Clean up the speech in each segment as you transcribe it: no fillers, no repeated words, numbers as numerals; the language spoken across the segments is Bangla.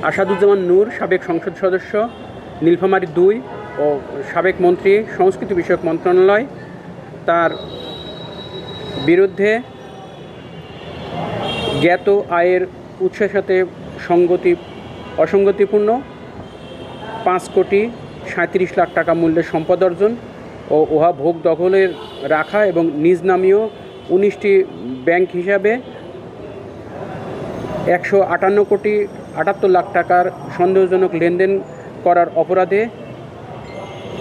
আসাদুজ্জামান নূর, সাবেক সংসদ সদস্য নীলফামারী 2 ও সাবেক মন্ত্রী সংস্কৃতি বিষয়ক মন্ত্রণালয়, তার বিরুদ্ধে জ্ঞাত আয়ের উৎসের সাথে অসঙ্গতিপূর্ণ 5,37,00,000 টাকা মূল্যের সম্পদ অর্জন ও উহা ভোগ দখলের রাখা এবং নিজ নামীয় 19টি ব্যাংক হিসাবে 158,78,00,000 টাকার সন্দেহজনক লেনদেন করার অপরাধে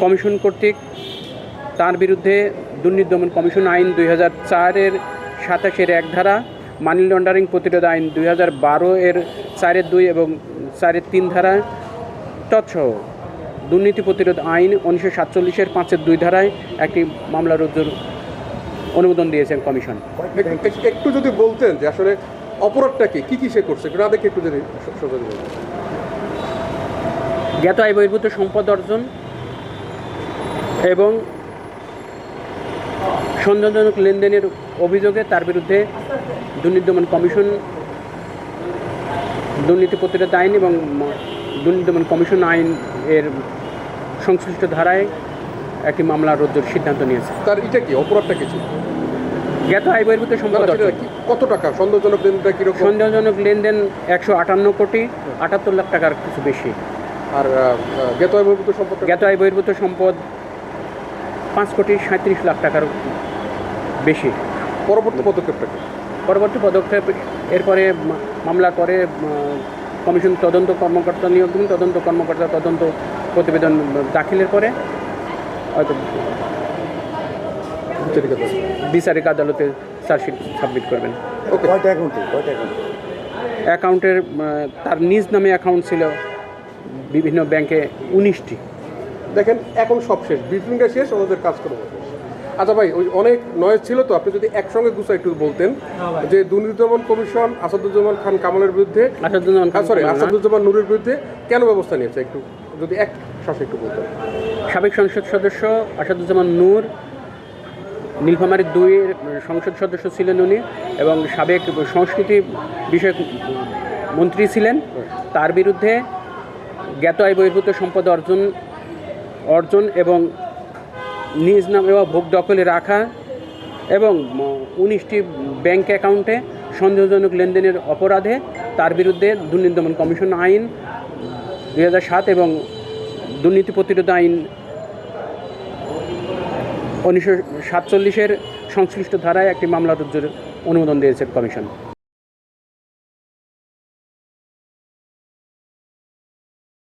কমিশন কর্তৃক তার বিরুদ্ধে দুর্নীতি দমন কমিশন আইন 2004-এর 27-এর 1 ধারা, মানি লন্ডারিং প্রতিরোধ আইন 2012-এর 4-2 এবং 4-3 ধারা তৎসহ দুর্নীতি প্রতিরোধ আইন 1947-এর 5-2 ধারায় একটি মামলা রুজুর অনুমোদন দিয়েছেন কমিশন। একটু যদি বলতেন যে আসলে অপরাধটা কি সে করছে, না দেখে একটু যদি জ্ঞাত আয় বহির্ভূত সম্পদ অর্জন এবং সন্দেহজনক লেনদেনের অভিযোগে তার বিরুদ্ধে দুর্নীতি দমন কমিশন দুর্নীতি প্রতিরোধ আইন এবং দুর্নীতি দমন কমিশন আইন এর সংশ্লিষ্ট ধারায় একটি মামলা রুজুর সিদ্ধান্ত নিয়েছে। তার এটা কি অপরাধটা কিছু জ্ঞাত আয় বহির্ভূত সম্পদ কত টাকা সন্দেহজনক লেনদেনটা কিরকম? সন্দেহজনক লেনদেন 158,78,00,000 টাকার কিছু বেশি। আর জ্ঞাত আয় বহির্ভূত সম্পদ? জ্ঞাত আয় বহির্ভূত সম্পদ 5,37,00,000 টাকার বেশি। পরবর্তী পদক্ষেপটা কি? পরবর্তী পদক্ষেপ এরপরে মামলা করে কমিশন তদন্ত কর্মকর্তা নিয়োগ দেবেন। তদন্ত কর্মকর্তা তদন্ত প্রতিবেদন দাখিলের পরে হয়তো বিচারিক আদালতে চার্জশিট সাবমিট করবেন। অ্যাকাউন্টের তার নিজ নামে অ্যাকাউন্ট ছিল বিভিন্ন ব্যাংকে 19টি। দেখেন এখন সব শেষ, ব্রিফিংটা শেষ, আমাদের কাজ করবো। আচ্ছা ভাই, ওই অনেক নয়েজ ছিল তো, আপনি যদি একসঙ্গে গুছাই একটু বলতেন যে দুর্নীতি দমন কমিশন আসাদুজ্জামান খান কামালের বিরুদ্ধে, আসাদুজ্জামান নূরের বিরুদ্ধে কেন ব্যবস্থা নিয়েছে, একটু যদি এক শ্বাসে একটু বলতেন। সাবেক সংসদ সদস্য আসাদুজ্জামান নূর নীলফামারী 2-এর সংসদ সদস্য ছিলেন উনি এবং সাবেক সংস্কৃতি বিষয়ক মন্ত্রী ছিলেন। তার বিরুদ্ধে জ্ঞাত আয় বহির্ভূত সম্পদ অর্জন এবং নিজ নামে ভোগ দখলে রাখা এবং 19টি ব্যাংক অ্যাকাউন্টে সন্দেহজনক লেনদেনের অপরাধে তার বিরুদ্ধে দুর্নীতি দমন কমিশন আইন 2007 এবং দুর্নীতি প্রতিরোধ আইন 1947-এর সংশ্লিষ্ট ধারায় একটি মামলা রুজুর অনুমোদন দিয়েছে কমিশন।